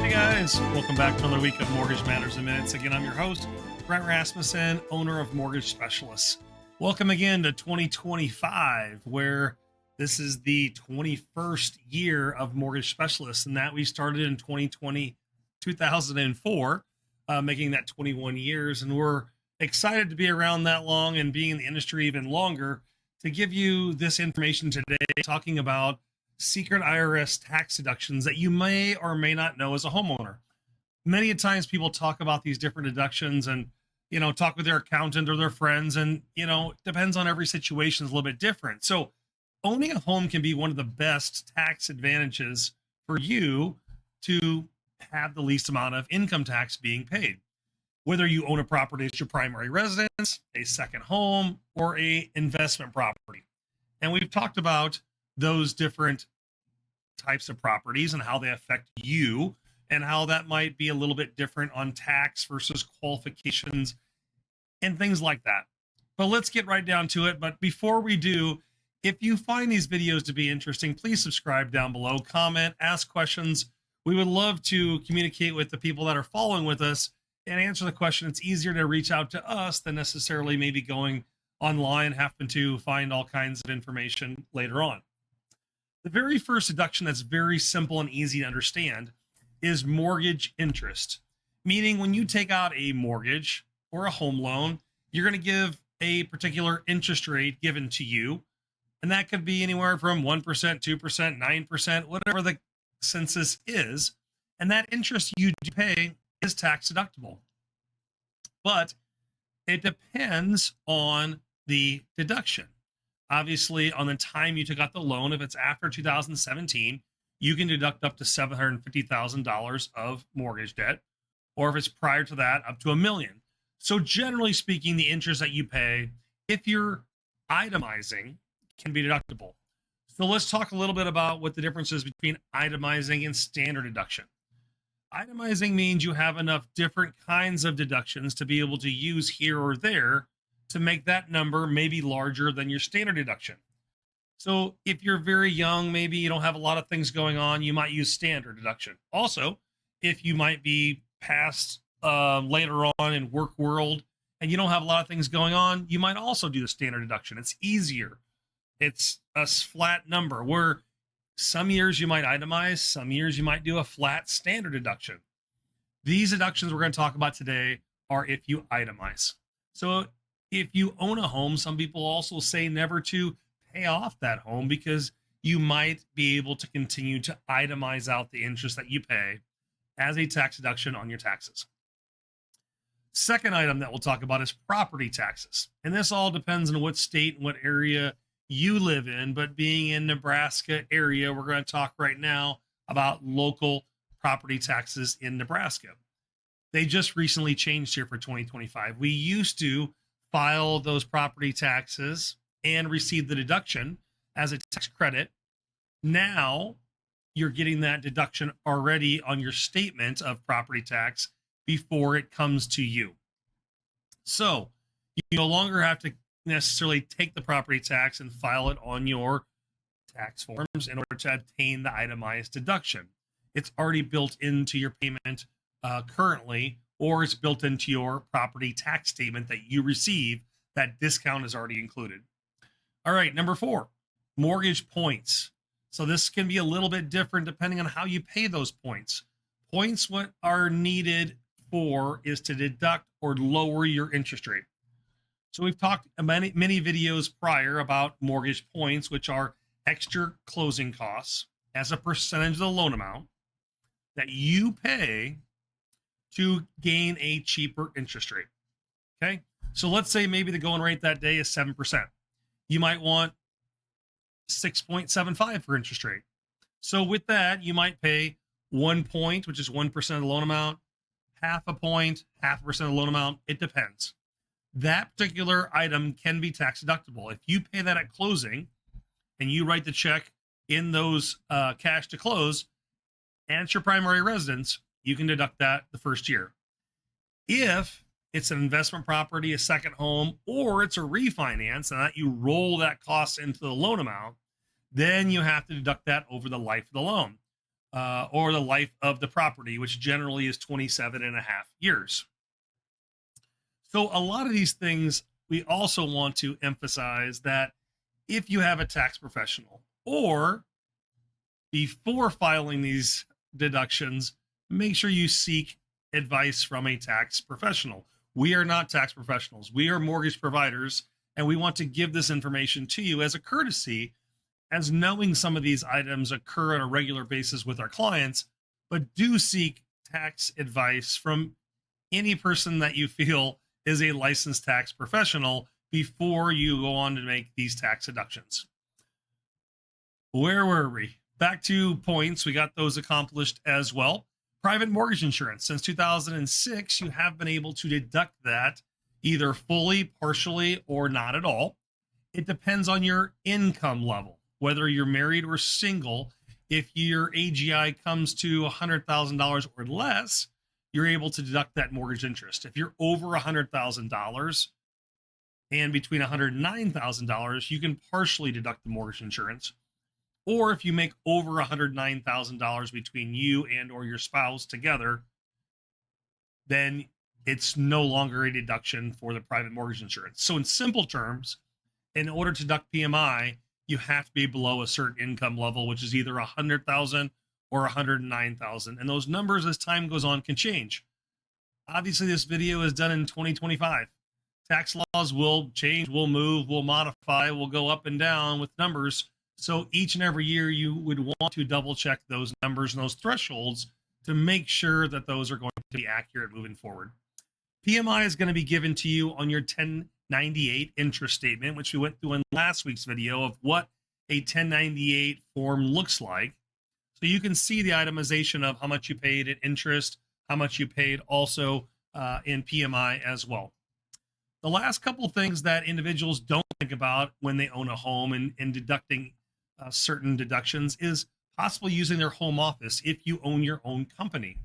Hey guys, welcome back to another week of Mortgage Matters in Minutes. Again, I'm your host, Brent Rasmussen, owner of Mortgage Specialists. Welcome again to 2025, where this is the 21st year of Mortgage Specialists, and that we started in 2004, making that 21 years. And we're excited to be around that long and being in the industry even longer to give you this information today, talking about secret IRS tax deductions that you may or may not know as a homeowner. Many times people talk about these different deductions and, talk with their accountant or their friends, and, depends on every situation is a little bit different. So owning a home can be one of the best tax advantages for you to have the least amount of income tax being paid. Whether you own a property as your primary residence, a second home, or a investment property. And we've talked about those different types of properties and how they affect you and how that might be a little bit different on tax versus qualifications and things like that. But let's get right down to it. But before we do, if you find these videos to be interesting, please subscribe down below, comment, ask questions. We would love to communicate with the people that are following with us and answer the question. It's easier to reach out to us than necessarily maybe going online, having to find all kinds of information later on. The very first deduction that's very simple and easy to understand is mortgage interest, meaning when you take out a mortgage or a home loan, you're going to give a particular interest rate given to you. And that could be anywhere from 1%, 2%, 9%, whatever the census is. And that interest you pay is tax deductible. But it depends on the deduction. Obviously, on the time you took out the loan, if it's after 2017, you can deduct up to $750,000 of mortgage debt, or if it's prior to that, up to $1 million. So generally speaking, the interest that you pay, if you're itemizing, can be deductible. So let's talk a little bit about what the difference is between itemizing and standard deduction. Itemizing means you have enough different kinds of deductions to be able to use here or there to make that number maybe larger than your standard deduction. So if you're very young, maybe you don't have a lot of things going on, you might use standard deduction. Also, if you might be past later on in work world and you don't have a lot of things going on, you might also do the standard deduction. It's easier. It's a flat number where some years you might itemize, some years you might do a flat standard deduction. These deductions we're going to talk about today are if you itemize. So if you own a home, some people also say never to pay off that home because you might be able to continue to itemize out the interest that you pay as a tax deduction on your taxes. Second item that we'll talk about is property taxes. And this all depends on what state and what area you live in, but being in Nebraska area, we're going to talk right now about local property taxes in Nebraska. They just recently changed here for 2025. We used to file those property taxes and receive the deduction as a tax credit. Now you're getting that deduction already on your statement of property tax before it comes to you. So you no longer have to necessarily take the property tax and file it on your tax forms in order to obtain the itemized deduction. It's already built into your payment currently, or it's built into your property tax statement that you receive. That discount is already included. All right, number 4, mortgage points. So this can be a little bit different depending on how you pay those points. Points, what are needed for is to deduct or lower your interest rate. So we've talked many videos prior about mortgage points, which are extra closing costs as a percentage of the loan amount that you pay to gain a cheaper interest rate. Okay. So let's say maybe the going rate that day is 7%. You might want 6.75 for interest rate. So with that, you might pay 1 point, which is 1% of the loan amount, half a point, 0.5% of the loan amount. It depends. That particular item can be tax deductible. If you pay that at closing and you write the check in those cash to close and it's your primary residence, you can deduct that the first year. If it's an investment property, a second home, or it's a refinance and that you roll that cost into the loan amount, then you have to deduct that over the life of the loan. or the life of the property, which generally is 27 and a half years. So a lot of these things, we also want to emphasize that if you have a tax professional, or before filing these deductions, make sure you seek advice from a tax professional. We are not tax professionals. We are mortgage providers, and we want to give this information to you as a courtesy, as knowing some of these items occur on a regular basis with our clients. But do seek tax advice from any person that you feel is a licensed tax professional before you go on to make these tax deductions. Where were we? Back to points. We got those accomplished as well. Private mortgage insurance. Since 2006, you have been able to deduct that either fully, partially, or not at all. It depends on your income level, whether you're married or single. If your AGI comes to $100,000 or less, you're able to deduct that mortgage interest. If you're over $100,000 and between $109,000, you can partially deduct the mortgage insurance. Or if you make over $109,000 between you and or your spouse together, then it's no longer a deduction for the private mortgage insurance. So in simple terms, in order to deduct PMI, you have to be below a certain income level, which is either 100,000 or 109,000. And those numbers, as time goes on, can change. Obviously, this video is done in 2025. Tax laws will change, will move, will modify, will go up and down with numbers. So each and every year, you would want to double check those numbers and those thresholds to make sure that those are going to be accurate moving forward. PMI is going to be given to you on your 1098 interest statement, which we went through in last week's video of what a 1098 form looks like. So you can see the itemization of how much you paid in interest, how much you paid also in PMI as well. The last couple of things that individuals don't think about when they own a home and deducting certain deductions is possibly using their home office if you own your own company.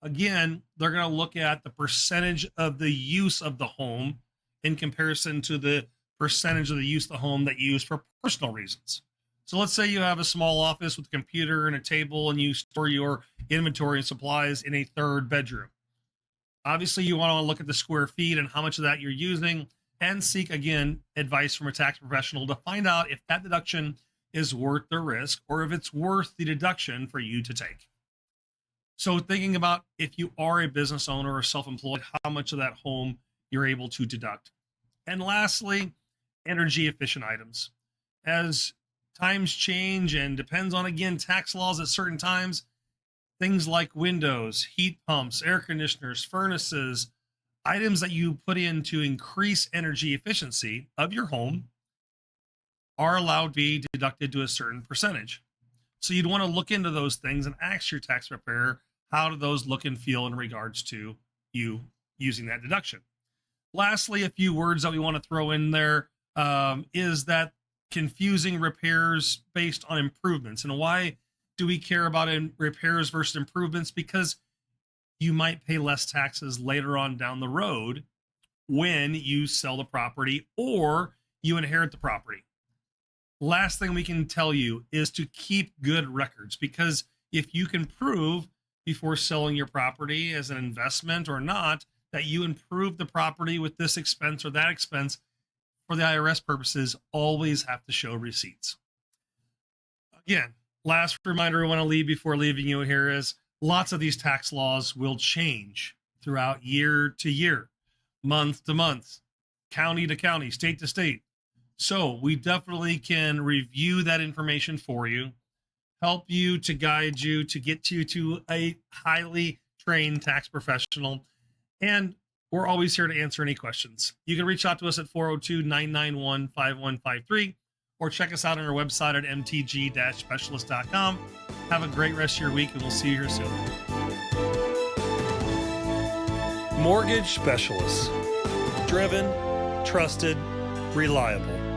Again, they're going to look at the percentage of the use of the home in comparison to the percentage of the use of the home that you use for personal reasons. So let's say you have a small office with a computer and a table and you store your inventory and supplies in a third bedroom. Obviously, you want to look at the square feet and how much of that you're using and seek, again, advice from a tax professional to find out if that deduction is worth the risk or if it's worth the deduction for you to take. So thinking about if you are a business owner or self-employed, how much of that home you're able to deduct. And lastly, energy efficient items. As times change and depends on, again, tax laws at certain times, things like windows, heat pumps, air conditioners, furnaces, items that you put in to increase energy efficiency of your home are allowed to be deducted to a certain percentage. So you'd want to look into those things and ask your tax preparer, how do those look and feel in regards to you using that deduction? Lastly, a few words that we want to throw in there is that confusing repairs based on improvements. And why do we care about repairs versus improvements? Because you might pay less taxes later on down the road when you sell the property or you inherit the property. Last thing we can tell you is to keep good records, because if you can prove before selling your property as an investment or not that you improved the property with this expense or that expense, for the IRS purposes, always have to show receipts. Again, last reminder I want to leave before leaving you here is lots of these tax laws will change throughout year to year, month to month, county to county, state to state. So we definitely can review that information for you, help you to guide you to get you to a highly trained tax professional. And we're always here to answer any questions. You can reach out to us at 402-991-5153 or check us out on our website at mtg-specialist.com. Have a great rest of your week, and we'll see you here soon. Mortgage Specialists. Driven, trusted, reliable.